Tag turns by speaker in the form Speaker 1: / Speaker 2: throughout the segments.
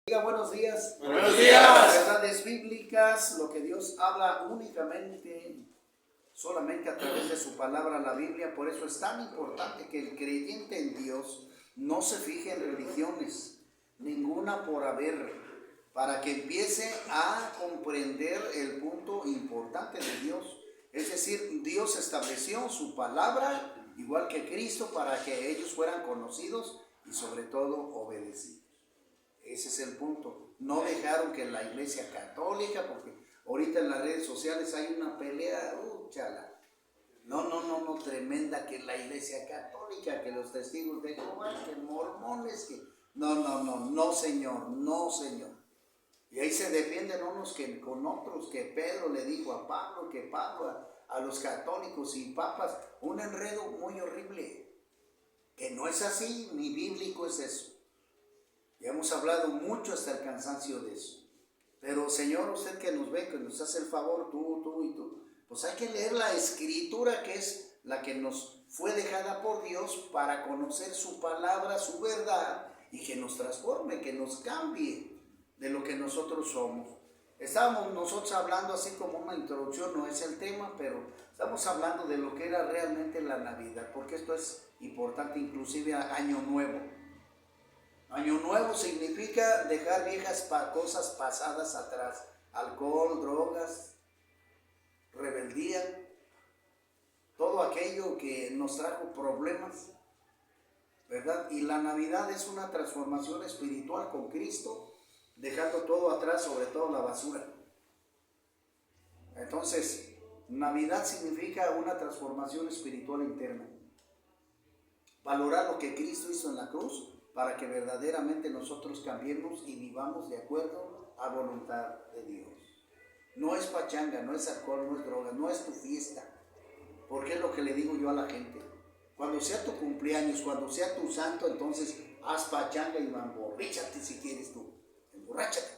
Speaker 1: Diga buenos días.
Speaker 2: Buenos días.
Speaker 1: Verdades bíblicas, lo que Dios habla únicamente, solamente a través de su palabra, la Biblia. Por eso es tan importante que el creyente en Dios no se fije en religiones, ninguna por haber, para que empiece a comprender el punto importante de Dios. Es decir, Dios estableció su palabra, igual que Cristo, para que ellos fueran conocidos y sobre todo obedecidos. Ese es el punto. No dejaron que la iglesia católica, porque ahorita en las redes sociales hay una pelea, chala. No, tremenda, que la iglesia católica, que los testigos de Jehová, que mormones, que... No, señor, no, señor. Y ahí se defienden unos que con otros, que Pedro le dijo a Pablo, que Pablo a los católicos y papas, un enredo muy horrible, que no es así, ni bíblico es eso. Ya hemos hablado mucho hasta el cansancio de eso. Pero Señor, usted que nos ve, que nos hace el favor, tú y tú, pues hay que leer la Escritura, que es la que nos fue dejada por Dios para conocer su palabra, su verdad, y que nos transforme, que nos cambie de lo que nosotros somos. Estábamos nosotros hablando así como una introducción, no es el tema, pero estamos hablando de lo que era realmente la Navidad, porque esto es importante, inclusive a Año Nuevo. Año Nuevo significa dejar viejas cosas pasadas atrás, alcohol, drogas, rebeldía, todo aquello que nos trajo problemas, ¿verdad? Y la Navidad es una transformación espiritual con Cristo, dejando todo atrás, sobre todo la basura. Entonces, Navidad significa una transformación espiritual interna. Valorar lo que Cristo hizo en la cruz, para que verdaderamente nosotros cambiemos y vivamos de acuerdo a voluntad de Dios. No es pachanga, no es alcohol, no es droga, no es tu fiesta. Porque es lo que le digo yo a la gente. Cuando sea tu cumpleaños, cuando sea tu santo, entonces haz pachanga y emborráchate si quieres tú. Emborráchate.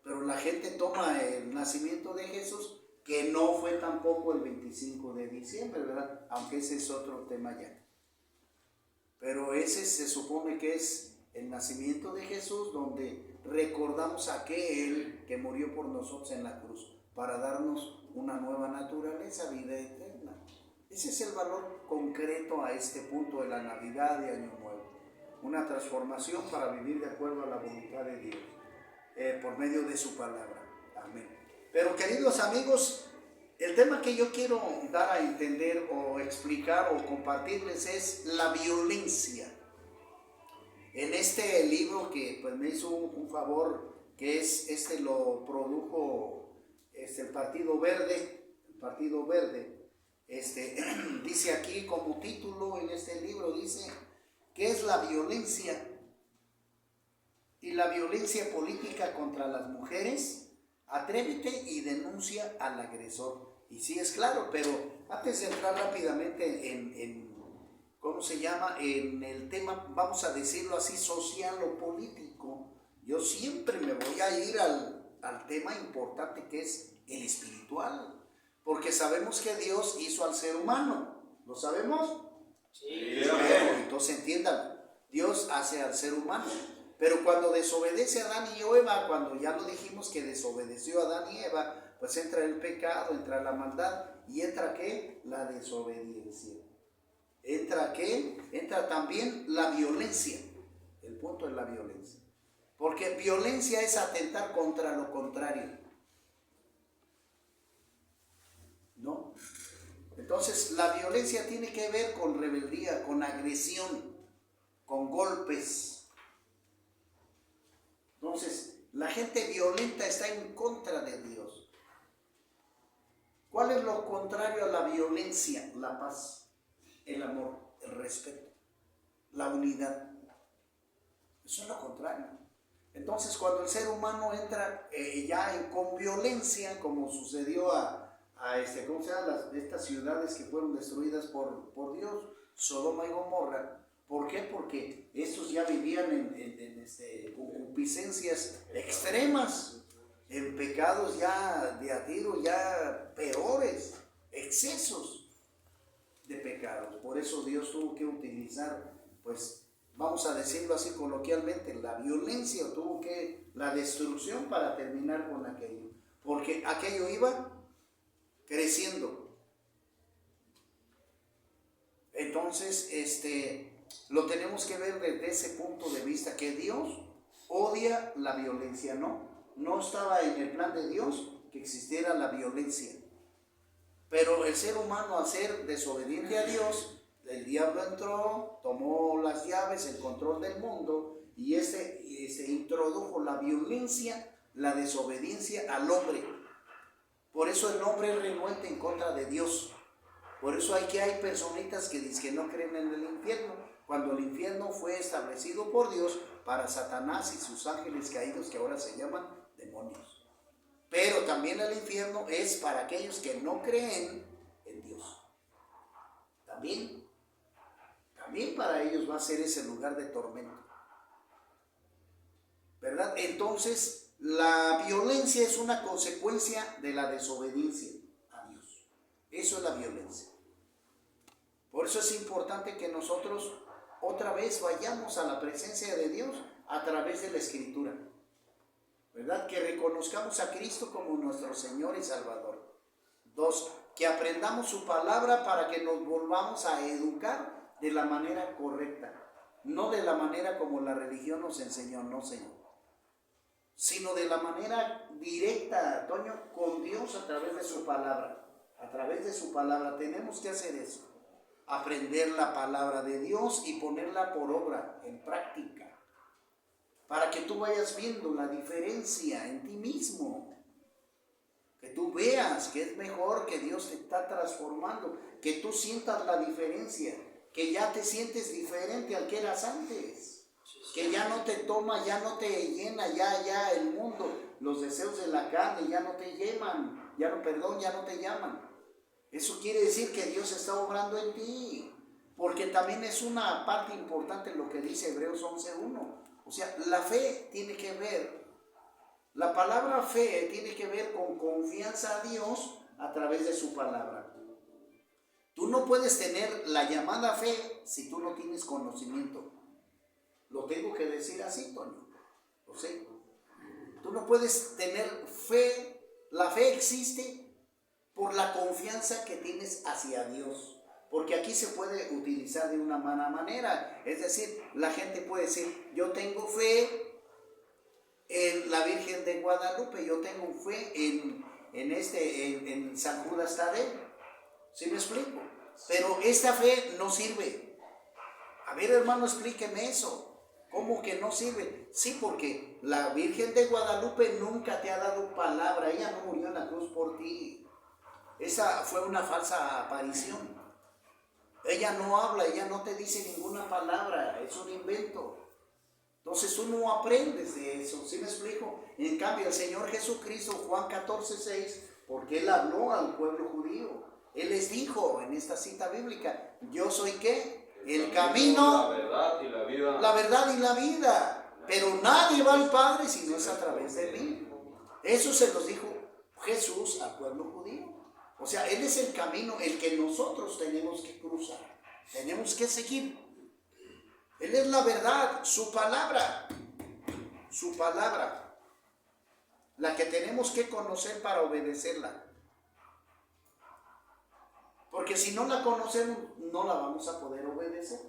Speaker 1: Pero la gente toma el nacimiento de Jesús, que no fue tampoco el 25 de diciembre, ¿verdad? Aunque ese es otro tema ya. Pero ese se supone que es el nacimiento de Jesús, donde recordamos a aquel que murió por nosotros en la cruz, para darnos una nueva naturaleza, vida eterna. Ese es el valor concreto a este punto de la Navidad de Año Nuevo. Una transformación para vivir de acuerdo a la voluntad de Dios, por medio de su palabra. Amén. Pero queridos amigos, el tema que yo quiero dar a entender o explicar o compartirles es la violencia. En este libro que pues me hizo un favor, que es lo produjo el Partido Verde, dice aquí como título en este libro, dice, ¿qué es la violencia? Y la violencia política contra las mujeres. Atrévete y denuncia al agresor. Y sí es claro, pero antes de entrar rápidamente en el tema, vamos a decirlo así, social o político, yo siempre me voy a ir al tema importante que es el espiritual, porque sabemos que Dios hizo al ser humano. ¿Lo sabemos?
Speaker 2: Sí.
Speaker 1: Bueno, entonces entiendan, Dios hace al ser humano. Pero cuando desobedece a Adán y Eva, cuando ya lo dijimos que desobedeció a Adán y Eva, pues entra el pecado, entra la maldad, y entra ¿qué? La desobediencia. ¿Entra qué? Entra también la violencia. El punto es la violencia. Porque violencia es atentar contra lo contrario, ¿no? Entonces la violencia tiene que ver con rebeldía, con agresión, con golpes. Entonces, la gente violenta está en contra de Dios. ¿Cuál es lo contrario a la violencia? La paz, el amor, el respeto, la unidad. Eso es lo contrario. Entonces, cuando el ser humano entra con violencia, como sucedió ¿cómo se llama? Estas ciudades que fueron destruidas por Dios, Sodoma y Gomorra. ¿Por qué? Porque estos ya vivían en concupiscencias extremas, en pecados ya de a tiro, ya peores, excesos de pecados. Por eso Dios tuvo que utilizar pues vamos a decirlo así coloquialmente, la violencia, tuvo que la destrucción para terminar con aquello, porque aquello iba creciendo. Entonces, lo tenemos que ver desde ese punto de vista, que Dios odia la violencia, no estaba en el plan de Dios que existiera la violencia. Pero el ser humano, al ser desobediente a Dios, el diablo entró, tomó las llaves, el control del mundo, y se introdujo la violencia, la desobediencia al hombre. Por eso el hombre es renuente en contra de Dios. Por eso hay personitas que dicen que no creen en el infierno, cuando el infierno fue establecido por Dios para Satanás y sus ángeles caídos, que ahora se llaman demonios. Pero también el infierno es para aquellos que no creen en Dios. También para ellos va a ser ese lugar de tormento, ¿verdad? Entonces, la violencia es una consecuencia de la desobediencia a Dios. Eso es la violencia. Por eso es importante que nosotros otra vez vayamos a la presencia de Dios a través de la Escritura, ¿verdad? Que reconozcamos a Cristo como nuestro Señor y Salvador. 2, que aprendamos su palabra para que nos volvamos a educar de la manera correcta, no de la manera como la religión nos enseñó, no, Señor, sino de la manera directa, Toño, con Dios a través de su palabra. A través de su palabra tenemos que hacer eso, aprender la palabra de Dios y ponerla por obra, en práctica, para que tú vayas viendo la diferencia en ti mismo, que tú veas que es mejor, que Dios te está transformando, que tú sientas la diferencia, que ya te sientes diferente al que eras antes, que ya no te toma, ya no te llena, ya el mundo, los deseos de la carne ya no te llaman, ya no te llaman. Eso quiere decir que Dios está obrando en ti, porque también es una parte importante lo que dice Hebreos 11:1. O sea, la fe tiene que ver, la palabra fe tiene que ver con confianza a Dios a través de su palabra. Tú no puedes tener la llamada fe si tú no tienes conocimiento. Lo tengo que decir así, Toño. Lo sé. Tú no puedes tener fe. La fe existe por la confianza que tienes hacia Dios. Porque aquí se puede utilizar de una mala manera. Es decir, la gente puede decir, yo tengo fe en la Virgen de Guadalupe, yo tengo fe en San Judas Tadeo. ¿Sí me explico? Pero esta fe no sirve. A ver, hermano, explíqueme eso. ¿Cómo que no sirve? Sí, porque la Virgen de Guadalupe nunca te ha dado palabra. Ella no murió en la cruz por ti. Esa fue una falsa aparición. Ella no habla, ella no te dice ninguna palabra. Es un invento. Entonces tú no aprendes de eso. ¿Sí me explico? En cambio, el Señor Jesucristo, Juan 14:6, porque Él habló al pueblo judío. Él les dijo en esta cita bíblica, yo soy ¿qué? El camino,
Speaker 2: la verdad y la vida.
Speaker 1: La verdad y la vida. Pero nadie va al Padre si no es a través de mí. Eso se los dijo Jesús al pueblo judío. O sea, Él es el camino, el que nosotros tenemos que cruzar. Tenemos que seguir. Él es la verdad, su palabra. Su palabra. La que tenemos que conocer para obedecerla. Porque si no la conocemos, no la vamos a poder obedecer.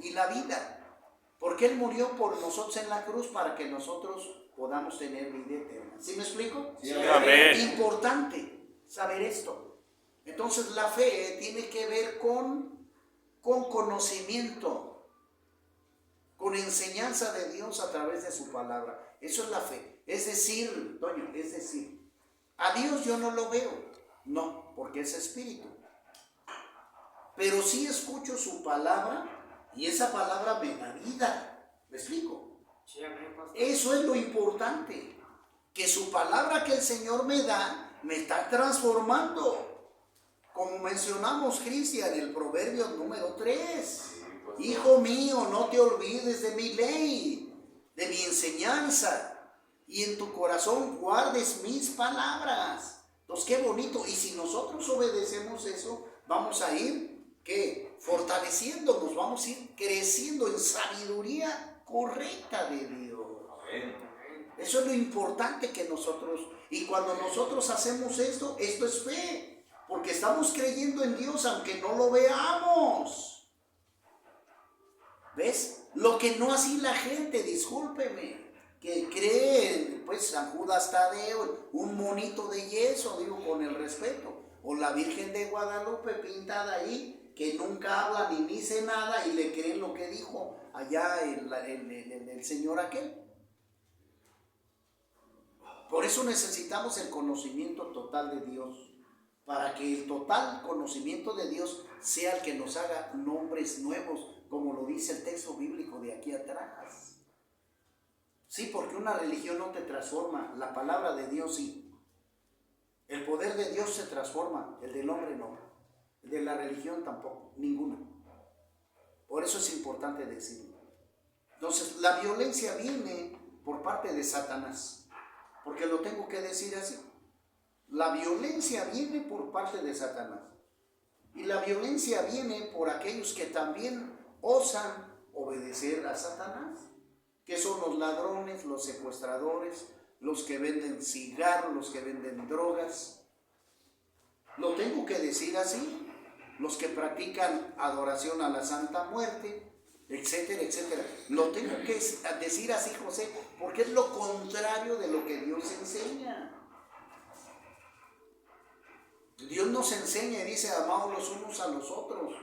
Speaker 1: Y la vida. Porque Él murió por nosotros en la cruz para que nosotros podamos tener vida eterna. ¿Sí me explico?
Speaker 2: Sí,
Speaker 1: es importante saber esto. Entonces la fe tiene que ver con conocimiento, con enseñanza de Dios a través de su palabra. Eso es la fe. Es decir, Toño, a Dios yo no lo veo. No, porque es espíritu. Pero sí escucho su palabra y esa palabra me da vida. ¿Me explico? Eso es lo importante. Que su palabra que el Señor me da me está transformando. Como mencionamos, Cristian, el proverbio número 3. Hijo mío, no te olvides de mi ley, de mi enseñanza, y en tu corazón guardes mis palabras. Entonces, qué bonito. Y si nosotros obedecemos eso, vamos a ir, ¿qué? fortaleciéndonos, vamos a ir creciendo en sabiduría correcta de Dios. Eso es lo importante que nosotros, y cuando nosotros hacemos esto, esto es fe, porque estamos creyendo en Dios aunque no lo veamos. ¿Ves? Lo que no así la gente, discúlpeme, que cree, pues San Judas Tadeo, un monito de yeso, digo con el respeto, o la Virgen de Guadalupe pintada ahí, que nunca habla ni dice nada y le creen lo que dijo allá el señor aquel. Por eso necesitamos el conocimiento total de Dios, para que el total conocimiento de Dios sea el que nos haga nombres nuevos, como lo dice el texto bíblico de aquí atrás. Sí, porque una religión no te transforma, la palabra de Dios sí. El poder de Dios se transforma, el del hombre no. El de la religión tampoco, ninguna. Por eso es importante decirlo. Entonces, la violencia viene por parte de Satanás, porque lo tengo que decir así. La violencia viene por parte de Satanás. Y la violencia viene por aquellos que también osan obedecer a Satanás, que son los ladrones, los secuestradores, los que venden cigarros, los que venden drogas. Lo tengo que decir así. Los que practican adoración a la Santa Muerte, etcétera, etcétera. Lo tengo que decir así, José, porque es lo contrario de lo que Dios enseña. Dios nos enseña y dice, amaos los unos a los otros,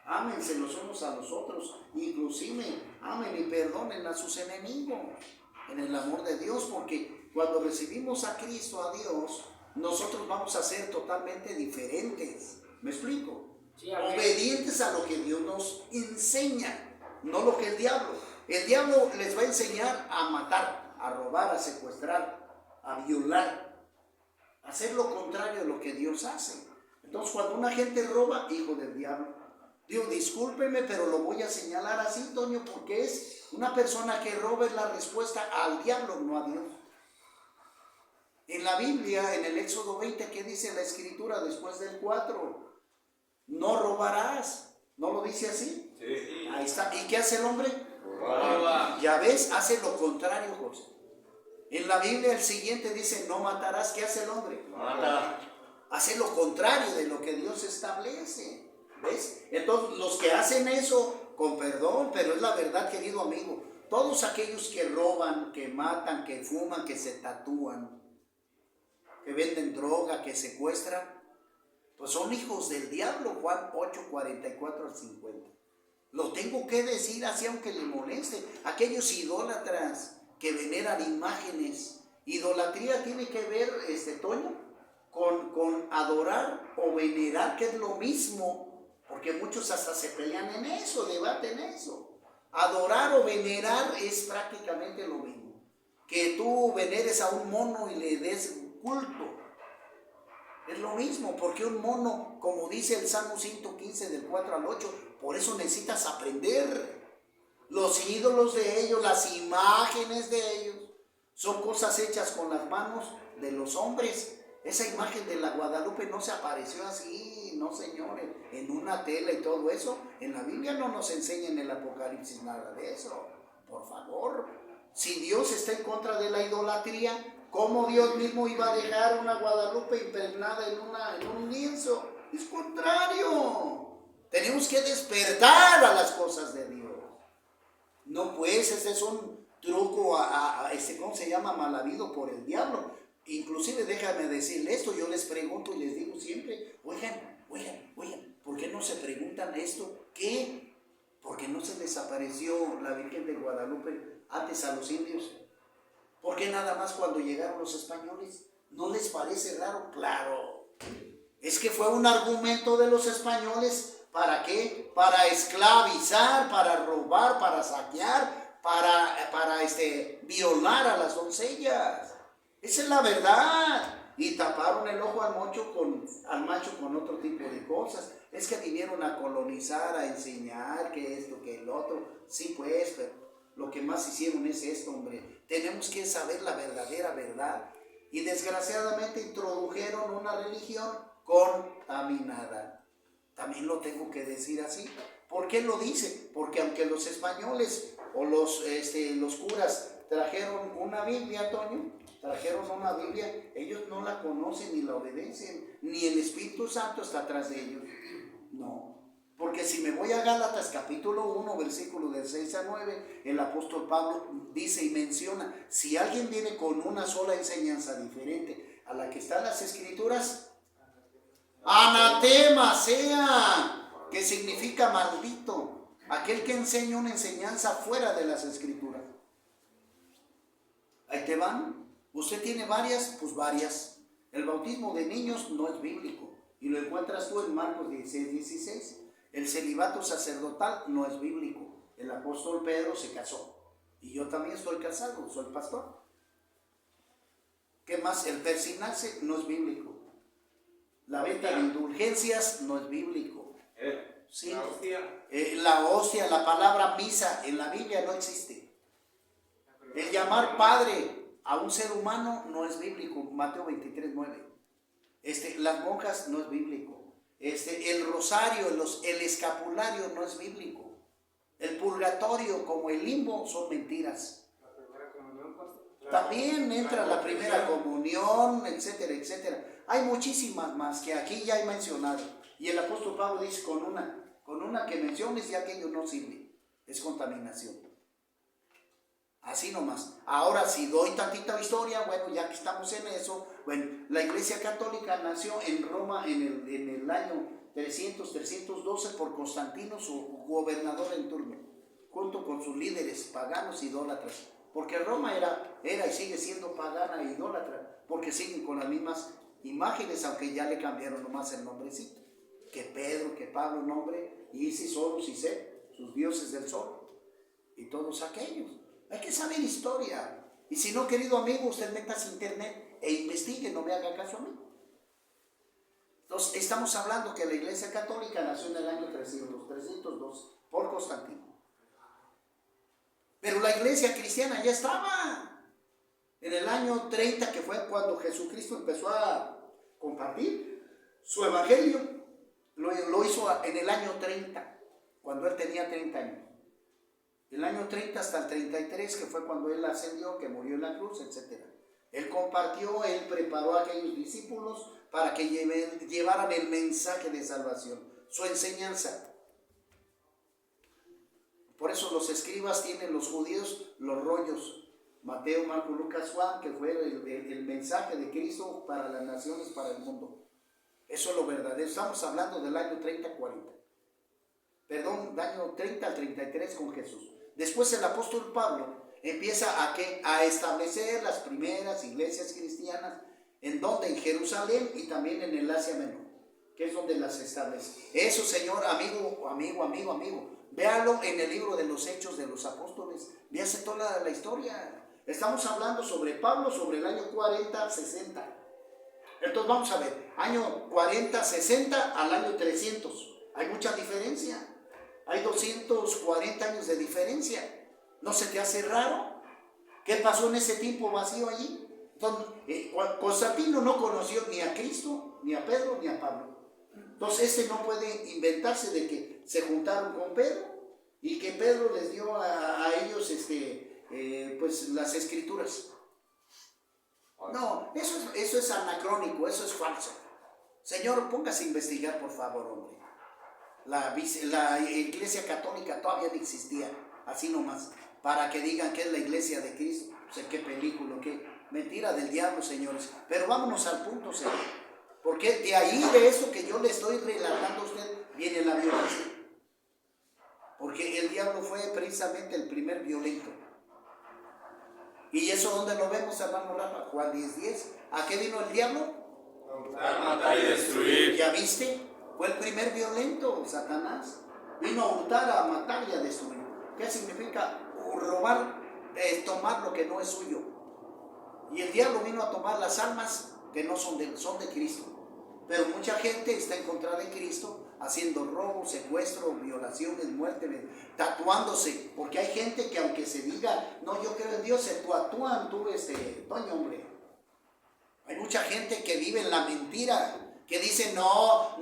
Speaker 1: ámense los unos a los otros, inclusive amen y perdonen a sus enemigos en el amor de Dios, porque cuando recibimos a Cristo, a Dios, nosotros vamos a ser totalmente diferentes. ¿Me explico? Sí, obedientes a lo que Dios nos enseña, no lo que el diablo. El diablo les va a enseñar a matar, a robar, a secuestrar, a violar, a hacer lo contrario de lo que Dios hace. Entonces, cuando una gente roba, hijo del diablo. Digo, discúlpeme, pero lo voy a señalar así, Toño, porque es una persona que roba, es la respuesta al diablo, no a Dios. En la Biblia, en el Éxodo 20, ¿qué dice la Escritura después del 4? No robarás. ¿No lo dice así? Sí. Ahí está. ¿Y qué hace el hombre? Roba. Ya ves, hace lo contrario, José. En la Biblia el siguiente dice, no matarás. ¿Qué hace el hombre? Mata. Hace lo contrario de lo que Dios establece. ¿Ves? Entonces, los que hacen eso, con perdón, pero es la verdad, querido amigo, todos aquellos que roban, que matan, que fuman, que se tatúan, que venden droga, que secuestran, pues son hijos del diablo. Juan 8, 44 al 50. Lo tengo que decir así aunque le moleste. Aquellos idólatras que veneran imágenes. Idolatría tiene que ver, Toño, con adorar o venerar, que es lo mismo, porque muchos hasta se pelean en eso, debaten eso. Adorar o venerar es prácticamente lo mismo. Que tú veneres a un mono y le des culto. Es lo mismo, porque un mono, como dice el Salmo 115 del 4 al 8, por eso necesitas aprender. Los ídolos de ellos, las imágenes de ellos, son cosas hechas con las manos de los hombres. Esa imagen de la Guadalupe no se apareció así, no señores, en una tela y todo eso. En la Biblia no nos enseña en el Apocalipsis nada de eso, por favor. Si Dios está en contra de la idolatría, ¿cómo Dios mismo iba a dejar una Guadalupe impregnada en un lienzo? Es contrario. Tenemos que despertar a las cosas de Dios. No, pues ese es un truco, ¿cómo se llama? Mal habido por el diablo. Inclusive déjame decirle esto, yo les pregunto y les digo siempre, oigan, ¿por qué no se preguntan esto? ¿Qué? ¿Por qué no se les apareció la Virgen de Guadalupe antes a los indios? ¿Por qué nada más cuando llegaron los españoles? ¿No les parece raro? Claro. Es que fue un argumento de los españoles. ¿Para qué? Para esclavizar, para robar, para saquear, para violar a las doncellas. Esa es la verdad. Y taparon el ojo al macho con otro tipo de cosas. Es que vinieron a colonizar, a enseñar que esto, que el otro. Sí, pues, pero lo que más hicieron es esto, hombre. Tenemos que saber la verdadera verdad. Y desgraciadamente introdujeron una religión contaminada. también lo tengo que decir así. ¿Por qué lo dice? Porque aunque los españoles o los curas trajeron una Biblia, Toño, trajeron una Biblia, ellos no la conocen ni la obedecen, ni el Espíritu Santo está atrás de ellos. No, porque si me voy a Gálatas capítulo 1, versículo del 6 a 9, el apóstol Pablo dice y menciona, si alguien viene con una sola enseñanza diferente a la que están las Escrituras, anatema sea, que significa maldito, aquel que enseña una enseñanza fuera de las Escrituras. Ahí te van. Usted tiene varias, pues varias. El bautismo de niños no es bíblico. Y lo encuentras tú en Marcos 16. El celibato sacerdotal no es bíblico. El apóstol Pedro se casó. Y yo también estoy casado, soy pastor. ¿Qué más? El persignarse no es bíblico. La venta de indulgencias no es bíblico. Sí. La hostia, la palabra misa en la Biblia no existe. El llamar padre a un ser humano no es bíblico. Mateo 23:9. Las monjas no es bíblico. El rosario, el escapulario no es bíblico. El purgatorio como el limbo son mentiras. También entra la primera comunión, etcétera, etcétera. Hay muchísimas más que aquí ya he mencionado. Y el apóstol Pablo dice con una que menciones ya aquello no sirve. Es contaminación. Así nomás. Ahora, si doy tantita historia, bueno, ya que estamos en eso, bueno, la Iglesia Católica nació en Roma en el año 312 por Constantino, su gobernador en turno, junto con sus líderes paganos idólatras. Porque Roma era y sigue siendo pagana e idólatra, porque siguen con las mismas imágenes, aunque ya le cambiaron nomás el nombrecito. Que Pedro, que Pablo, nombre, Isis, Horus y Set, sus dioses del sol, y todos aquellos. Hay que saber historia. Y si no, querido amigo, usted métase a internet e investigue, no me haga caso a mí. Entonces, estamos hablando que la Iglesia Católica nació en el año 302 por Constantino. Pero la Iglesia cristiana ya estaba. En el año 30, que fue cuando Jesucristo empezó a compartir su evangelio, lo hizo en el año 30, cuando él tenía 30 años. Del año 30 hasta el 33, que fue cuando él ascendió, que murió en la cruz, etc. Él compartió, él preparó a aquellos discípulos para que llevaran el mensaje de salvación, su enseñanza. Por eso los escribas tienen los judíos los rollos, Mateo, Marcos, Lucas, Juan, que fue el mensaje de Cristo para las naciones, para el mundo. Eso es lo verdadero. Estamos hablando del año 30-40. Perdón, del año 30 al 33 con Jesús. Después el apóstol Pablo empieza a establecer las primeras iglesias cristianas, ¿en dónde? En Jerusalén y también en el Asia Menor, que es donde las establece. Eso, señor, amigo, véalo en el libro de los Hechos de los Apóstoles, véase toda la historia. Estamos hablando sobre Pablo, sobre el año 40-60. Entonces vamos a ver, año 40-60 al año 300. Hay mucha diferencia. Hay 240 años de diferencia. ¿No se te hace raro? ¿Qué pasó en ese tiempo vacío allí? Entonces, Constantino no conoció ni a Cristo, ni a Pedro, ni a Pablo. Entonces, no puede inventarse de que se juntaron con Pedro y que Pedro les dio a ellos pues las escrituras. No, eso es anacrónico, eso es falso. Señor, póngase a investigar, por favor, hombre. La Iglesia Católica todavía no existía, así nomás, para que digan que es la Iglesia de Cristo. O sea, qué película, qué mentira del diablo, señores. Pero vámonos al punto, señor. Porque de ahí, de eso que yo le estoy relatando a usted, viene la violencia. Porque el diablo fue precisamente el primer violento. ¿Y eso dónde lo vemos, hermano Rafa? Juan 10:10. ¿A qué vino el diablo?
Speaker 2: A matar y destruir.
Speaker 1: ¿Ya viste? Fue el primer violento, Satanás. Vino a hurtar, a matar y a destruir. ¿Qué significa? Robar, tomar lo que no es suyo. Y el diablo vino a tomar las almas que no son de Cristo. Pero mucha gente está en contra de Cristo, haciendo robos, secuestros, violaciones, muerte, tatuándose. Porque hay gente que aunque se diga, no, yo creo en Dios, se tatúan, Toño, hombre. Hay mucha gente que vive en la mentira, que dicen, no,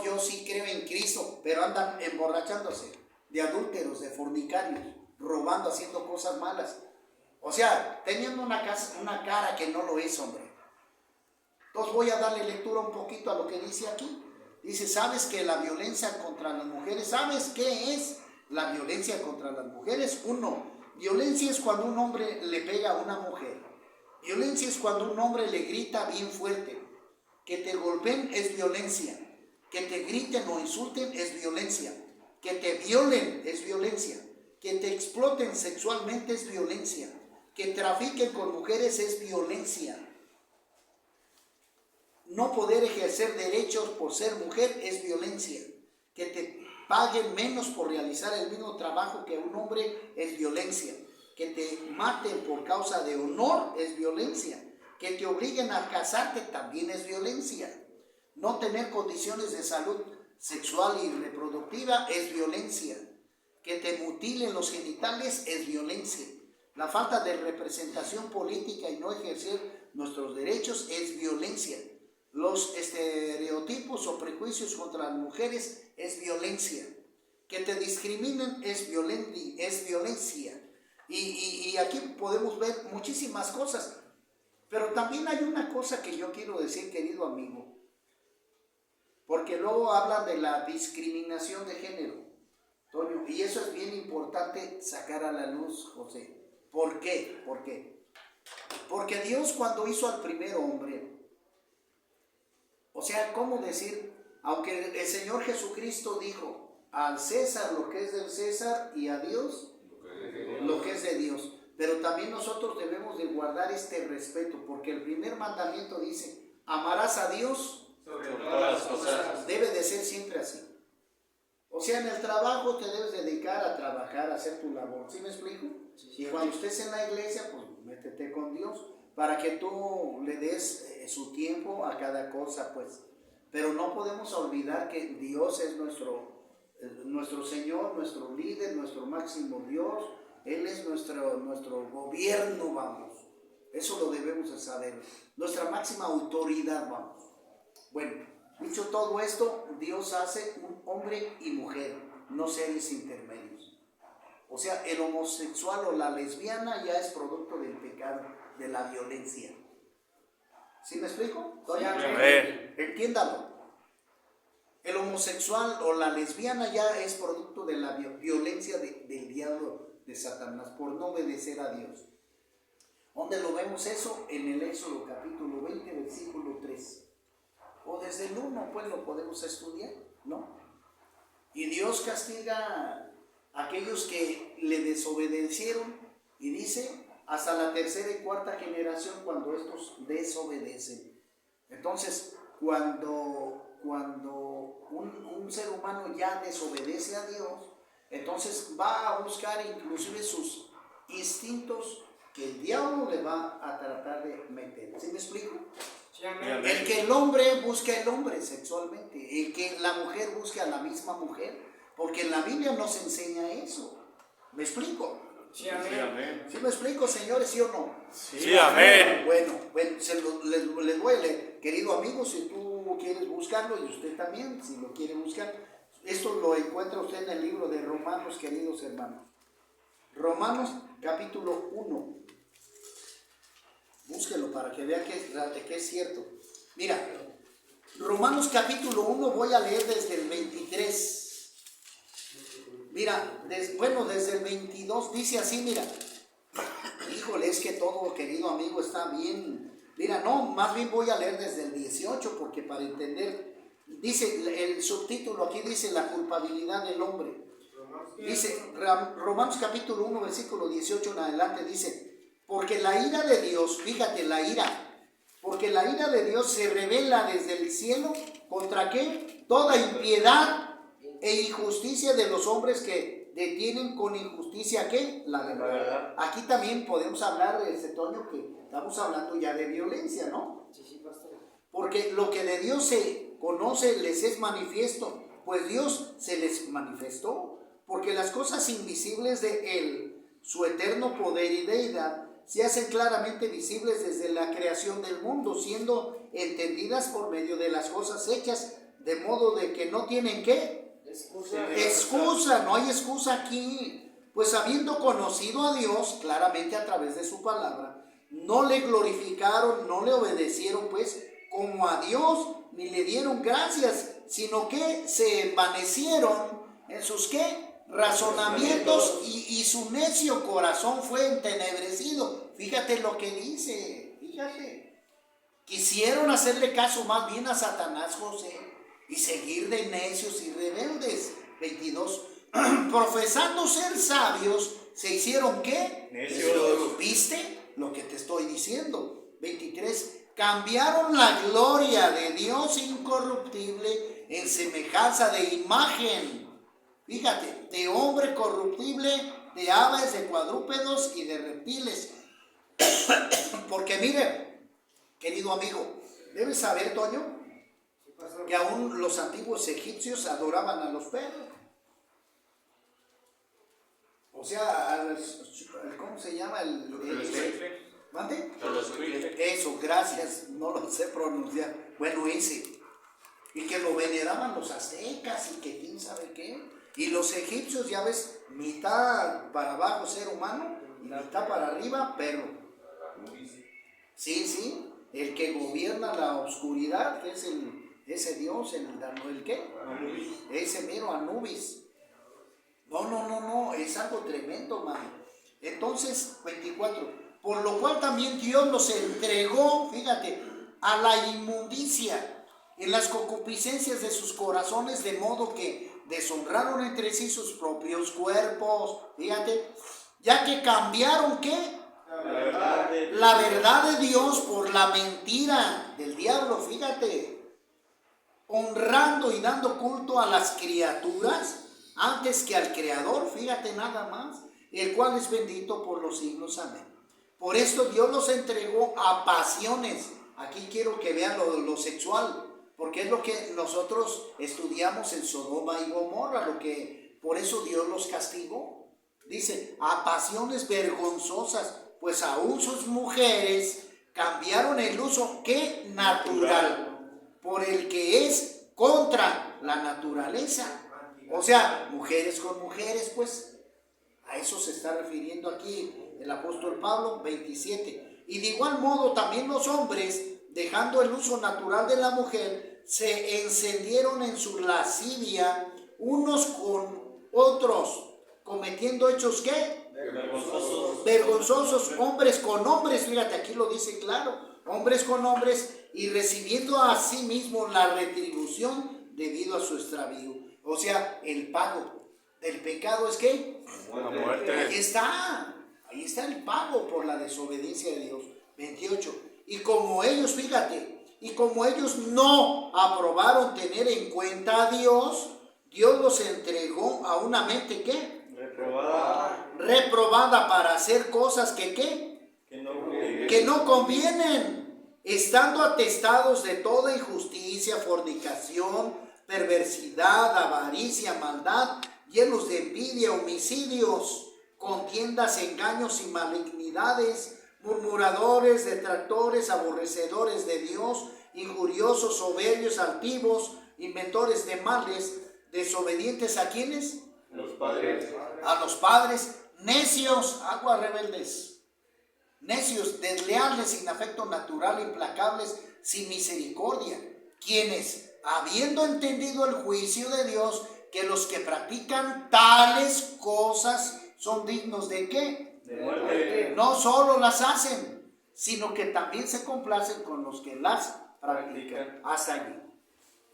Speaker 1: yo sí creo en Cristo, pero andan emborrachándose, de adúlteros, de fornicarios, robando, haciendo cosas malas. O sea, teniendo una cara que no lo es, hombre. Entonces voy a darle lectura un poquito a lo que dice aquí. Dice, ¿sabes que la violencia contra las mujeres? ¿Sabes qué es la violencia contra las mujeres? Uno, violencia es cuando un hombre le pega a una mujer. Violencia es cuando un hombre le grita bien fuerte. Que te golpeen es violencia. Que te griten o insulten es violencia. Que te violen es violencia. Que te exploten sexualmente es violencia. Que trafiquen con mujeres es violencia. No poder ejercer derechos por ser mujer es violencia. Que te paguen menos por realizar el mismo trabajo que un hombre es violencia. Que te maten por causa de honor es violencia. Que te obliguen a casarte también es violencia. No tener condiciones de salud sexual y reproductiva es violencia. Que te mutilen los genitales es violencia. La falta de representación política y no ejercer nuestros derechos es violencia. Los estereotipos o prejuicios contra las mujeres es violencia. Que te discriminen es violencia. Y aquí podemos ver muchísimas cosas. Pero también hay una cosa que yo quiero decir, querido amigo. Porque luego hablan de la discriminación de género, Toño, y eso es bien importante sacar a la luz, José. ¿Por qué? ¿Por qué? Porque Dios cuando hizo al primer hombre, o sea, ¿cómo decir? Aunque el Señor Jesucristo dijo, al César lo que es del César y a Dios lo que es de Dios. Pero también nosotros debemos de guardar este respeto, porque el primer mandamiento dice, amarás a Dios
Speaker 2: sobre todas las cosas.
Speaker 1: Debe de ser siempre así. O sea, en el trabajo te debes dedicar a trabajar, a hacer tu labor. ¿Sí me explico? Y cuando estés en la iglesia, pues métete con Dios para que tú le des su tiempo a cada cosa, pues. Pero no podemos olvidar que Dios es nuestro Señor, nuestro líder, nuestro máximo Dios. Él es nuestro gobierno, vamos. Eso lo debemos de saber. Nuestra máxima autoridad, vamos. Bueno, dicho todo esto, Dios hace un hombre y mujer, no seres intermedios. O sea, el homosexual o la lesbiana ya es producto del pecado, de la violencia. ¿Sí me explico? Entiéndalo. El homosexual o la lesbiana ya es producto de la violencia del diablo, de Satanás, por no obedecer a Dios. ¿Dónde lo vemos eso? En el Éxodo capítulo 20, versículo 3. O desde el 1, pues lo podemos estudiar, ¿no? Y Dios castiga a aquellos que le desobedecieron y dice, hasta la tercera y cuarta generación cuando estos desobedecen. Entonces, cuando un ser humano ya desobedece a Dios, entonces va a buscar inclusive sus instintos que el diablo le va a tratar de meter. ¿Sí me explico? Sí, el que el hombre busque al hombre sexualmente, el que la mujer busque a la misma mujer, porque en la Biblia nos enseña eso. ¿Me explico?
Speaker 2: Sí, amén.
Speaker 1: ¿Sí me explico, señores, sí o no?
Speaker 2: Sí, amén.
Speaker 1: Bueno, les voy a leer. Querido amigo, si tú quieres buscarlo, y usted también, si lo quiere buscar, esto lo encuentra usted en el libro de Romanos, queridos hermanos. Romanos capítulo 1. Búsquelo para que vea que es cierto. Mira, Romanos capítulo 1 voy a leer desde el 23. Mira, desde el 22 dice así, mira. Híjole, es que todo, querido amigo, está bien. Mira, no, más bien voy a leer desde el 18 porque para entender, dice, el subtítulo aquí dice la culpabilidad del hombre. Dice, Romanos capítulo 1, versículo 18 en adelante, dice, porque la ira de Dios, fíjate, porque la ira de Dios se revela desde el cielo, ¿contra qué? Toda impiedad e injusticia de los hombres que detienen con injusticia, ¿qué? La verdad. Aquí también podemos hablar, Toño, que estamos hablando ya de violencia, ¿no? Sí, pastor. Porque lo que de Dios se conoce les es manifiesto, pues Dios se les manifestó, porque las cosas invisibles de Él, su eterno poder y deidad, se hacen claramente visibles desde la creación del mundo, siendo entendidas por medio de las cosas hechas, de modo de que no tienen ¿qué? Excusa, no hay excusa aquí. Pues habiendo conocido a Dios claramente a través de su palabra, no le glorificaron, no le obedecieron pues como a Dios, ni le dieron gracias, sino que se envanecieron en sus ¿qué? Razonamientos y su necio corazón fue entenebrecido. Fíjate lo que dice, fíjate. Quisieron hacerle caso más bien a Satanás, José, y seguir de necios y rebeldes. 22. Profesando ser sabios, se hicieron ¿qué?
Speaker 2: Necios.
Speaker 1: ¿Viste lo que te estoy diciendo? 23. Cambiaron la gloria de Dios incorruptible en semejanza de imagen. Fíjate, de hombre corruptible, de aves, de cuadrúpedos y de reptiles. Porque mire, querido amigo, debes saber, Toño, que aún los antiguos egipcios adoraban a los perros. O sea, ¿cómo se llama? ¿Mande? Eso, gracias, no lo sé pronunciar. Bueno, ese. Y que lo veneraban los aztecas y que quién sabe qué. Y los egipcios, ya ves, mitad para abajo ser humano y mitad para arriba perro. Sí, sí, el que gobierna la oscuridad, que es ese dios, ¿el qué? Ese mero Anubis. No, es algo tremendo, mano. Entonces, 24. Por lo cual también Dios los entregó, fíjate, a la inmundicia en las concupiscencias de sus corazones, de modo que deshonraron entre sí sus propios cuerpos, fíjate, ya que cambiaron ¿qué? La verdad de Dios por la mentira del diablo, fíjate, honrando y dando culto a las criaturas antes que al Creador, fíjate nada más, el cual es bendito por los siglos, amén. Por esto Dios los entregó a pasiones. Aquí quiero que vean lo sexual, porque es lo que nosotros estudiamos en Sodoma y Gomorra, por eso Dios los castigó. Dice, a pasiones vergonzosas, pues aún sus mujeres cambiaron el uso ¿qué? Natural, por el que es contra la naturaleza. O sea, mujeres con mujeres, pues, a eso se está refiriendo aquí el apóstol Pablo, 27. Y de igual modo también los hombres, dejando el uso natural de la mujer, se encendieron en su lascivia unos con otros, cometiendo hechos ¿qué? Vergonzosos, hombres con hombres, fíjate, aquí lo dice claro, hombres con hombres, y recibiendo a sí mismo la retribución debido a su extravío. O sea, el pago del pecado es ¿qué?
Speaker 2: La muerte.
Speaker 1: Ahí está el pago por la desobediencia de Dios. 28. Y como ellos, fíjate, y como ellos no aprobaron tener en cuenta a Dios, Dios los entregó a una mente ¿qué? Reprobada para hacer cosas que ¿qué? Que no convienen, estando atestados de toda injusticia, fornicación, perversidad, avaricia, maldad, llenos de envidia, homicidios, contiendas, engaños y malignidades, murmuradores, detractores, aborrecedores de Dios, injuriosos, soberbios, altivos, inventores de males, desobedientes ¿a quiénes? A los padres, necios, aguas rebeldes, necios, desleales, sin afecto natural, implacables, sin misericordia, quienes, habiendo entendido el juicio de Dios, que los que practican tales cosas son dignos de ¿qué?
Speaker 2: De muerte.
Speaker 1: No solo las hacen, sino que también se complacen con los que las practican. Hasta allí.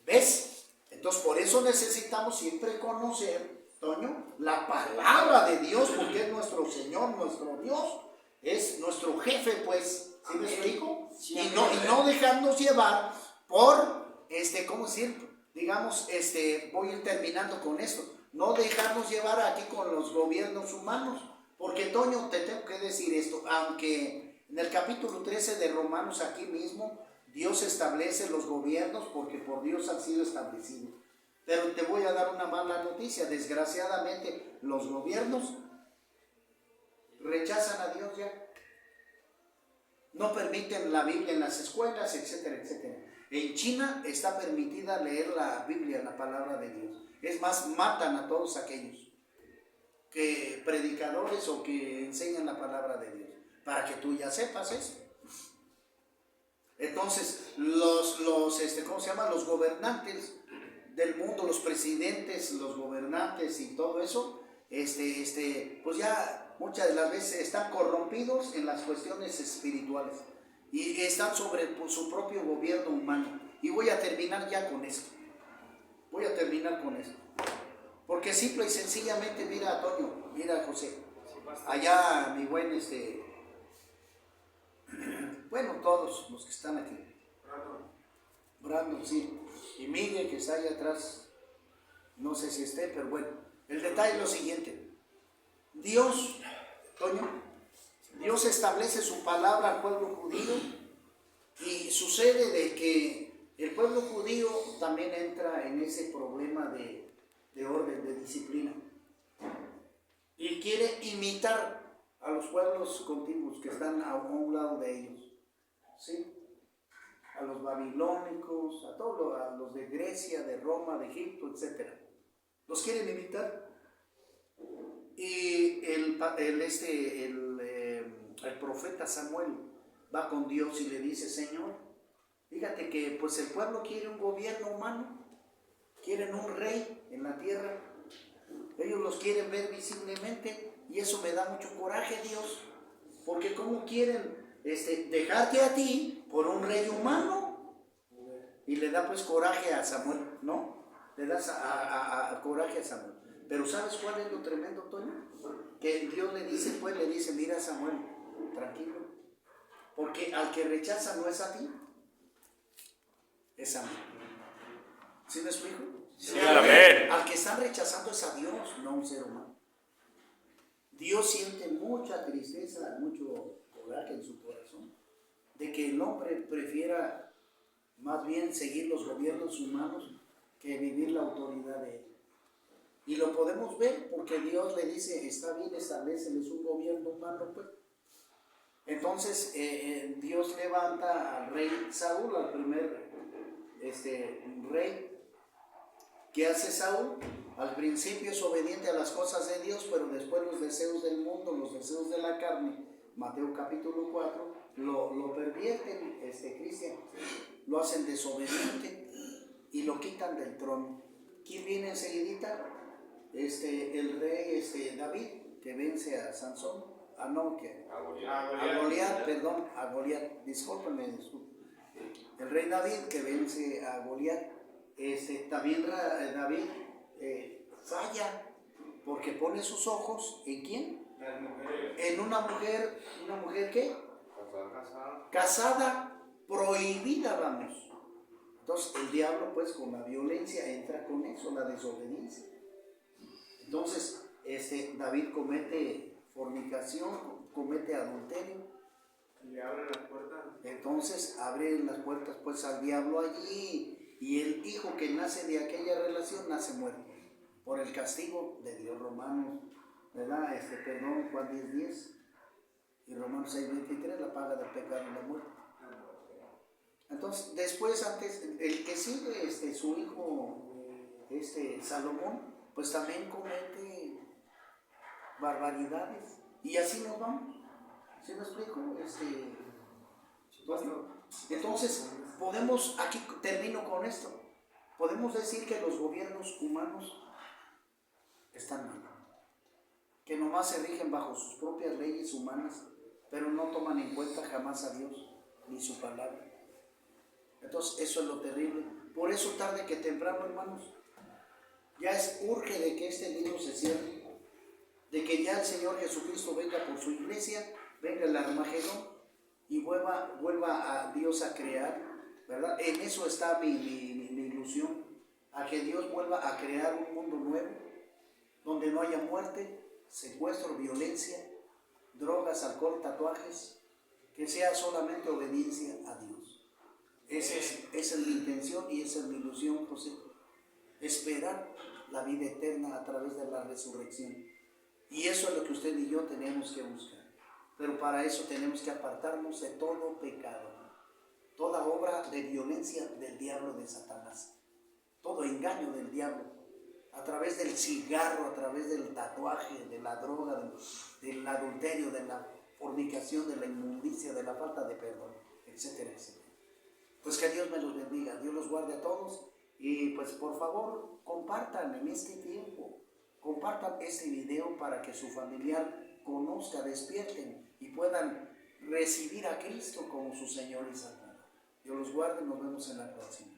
Speaker 1: ¿Ves? Entonces por eso necesitamos siempre conocer, Toño, la palabra de Dios, porque es nuestro Señor, nuestro Dios, es nuestro jefe, pues, ¿sí me explico? Y no dejarnos llevar por, ¿cómo decir? Digamos, voy a ir terminando con esto, no dejarnos llevar aquí con los gobiernos humanos, porque Toño, te tengo que decir esto, aunque en el capítulo 13 de Romanos aquí mismo, Dios establece los gobiernos porque por Dios han sido establecidos. Pero te voy a dar una mala noticia, desgraciadamente los gobiernos rechazan a Dios ya. No permiten la Biblia en las escuelas, etcétera, etcétera. En China está permitida leer la Biblia, la palabra de Dios. Es más, matan a todos aquellos que predicadores o que enseñan la palabra de Dios, para que tú ya sepas eso. Entonces, ¿cómo se llama? Los gobernantes del mundo, los presidentes, los gobernantes y todo eso, pues ya muchas de las veces están corrompidos en las cuestiones espirituales y están sobre su propio gobierno humano. Y voy a terminar ya con esto. Voy a terminar con esto. Porque simple y sencillamente, mira, Antonio, mira, José, allá mi buen, bueno, todos los que están aquí. Brandon, sí. Y Miguel, que está allá atrás, no sé si esté, pero bueno. El detalle es lo siguiente. Dios, Toño, Dios establece su palabra al pueblo judío y sucede de que el pueblo judío también entra en ese problema de orden, de disciplina. Y quiere imitar a los pueblos contiguos que están a un lado de ellos. ¿Sí? A los babilónicos, a todos, a los de Grecia, de Roma, de Egipto, etc. Los quieren imitar. Y el profeta Samuel va con Dios y le dice: Señor, fíjate que pues el pueblo quiere un gobierno humano, quieren un rey en la tierra, ellos los quieren ver visiblemente y eso me da mucho coraje, Dios, porque ¿cómo quieren dejarte a ti por un rey humano? Y le da pues coraje a Samuel, ¿no? Le das coraje a Samuel. Pero ¿sabes cuál es lo tremendo, Toño? Que Dios le dice, mira, Samuel, tranquilo, porque al que rechaza no es a ti, es a mí. ¿Sí me explico?
Speaker 2: Sí, amén.
Speaker 1: Al que están rechazando es a Dios, no a un ser humano. Dios siente mucha tristeza, mucho coraje en su corazón, de que el hombre prefiera más bien seguir los gobiernos humanos que vivir la autoridad de él. Y lo podemos ver porque Dios le dice: está bien, estableceles un gobierno humano, pues. Entonces Dios levanta al rey Saúl, al primer rey. ¿Qué hace Saúl? Al principio es obediente a las cosas de Dios, pero después los deseos del mundo, los deseos de la carne, Mateo capítulo 4, lo pervierten, Cristian, lo hacen desobediente y lo quitan del trono. ¿Quién viene enseguidita? El rey David, que vence a Sansón, a Goliat, discúlpenme. El rey David, que vence a Goliat. También David falla porque pone sus ojos ¿en quién? En una mujer ¿qué? Casada, prohibida, vamos. Entonces el diablo pues con la violencia entra con eso, la desobediencia. Entonces David comete fornicación, comete adulterio.
Speaker 3: ¿Le abren las puertas?
Speaker 1: Entonces abren las puertas pues al diablo allí. Y el hijo que nace de aquella relación nace muerto por el castigo de Dios. Romanos, ¿verdad? Juan 10:10 y Romanos 6:23, la paga del pecado es la muerte. Entonces, después, antes, el que sigue, su hijo, Salomón, pues también comete barbaridades. Y así nos vamos. ¿Sí me explico? Entonces, aquí termino con esto, podemos decir que los gobiernos humanos están mal, que nomás se rigen bajo sus propias leyes humanas, pero no toman en cuenta jamás a Dios ni su palabra. Entonces, eso es lo terrible. Por eso, tarde que temprano, hermanos, ya urge de que este libro se cierre, de que ya el Señor Jesucristo venga por su iglesia, venga el Armagedón y vuelva a Dios a crear, ¿verdad? En eso está mi ilusión, a que Dios vuelva a crear un mundo nuevo, donde no haya muerte, secuestro, violencia, drogas, alcohol, tatuajes, que sea solamente obediencia a Dios. Esa es mi intención y esa es mi ilusión, José. Esperar la vida eterna a través de la resurrección. Y eso es lo que usted y yo tenemos que buscar. pero para eso tenemos que apartarnos de todo pecado, toda obra de violencia del diablo, de Satanás, todo engaño del diablo, a través del cigarro, a través del tatuaje, de la droga, del adulterio, de la fornicación, de la inmundicia, de la falta de perdón, etcétera, etcétera. Pues que Dios me los bendiga, Dios los guarde a todos y pues por favor compartan en este tiempo, compartan este video para que su familiar conozca, despierten y puedan recibir a Cristo como su Señor y Salvador. Dios los guarde, nos vemos en la próxima.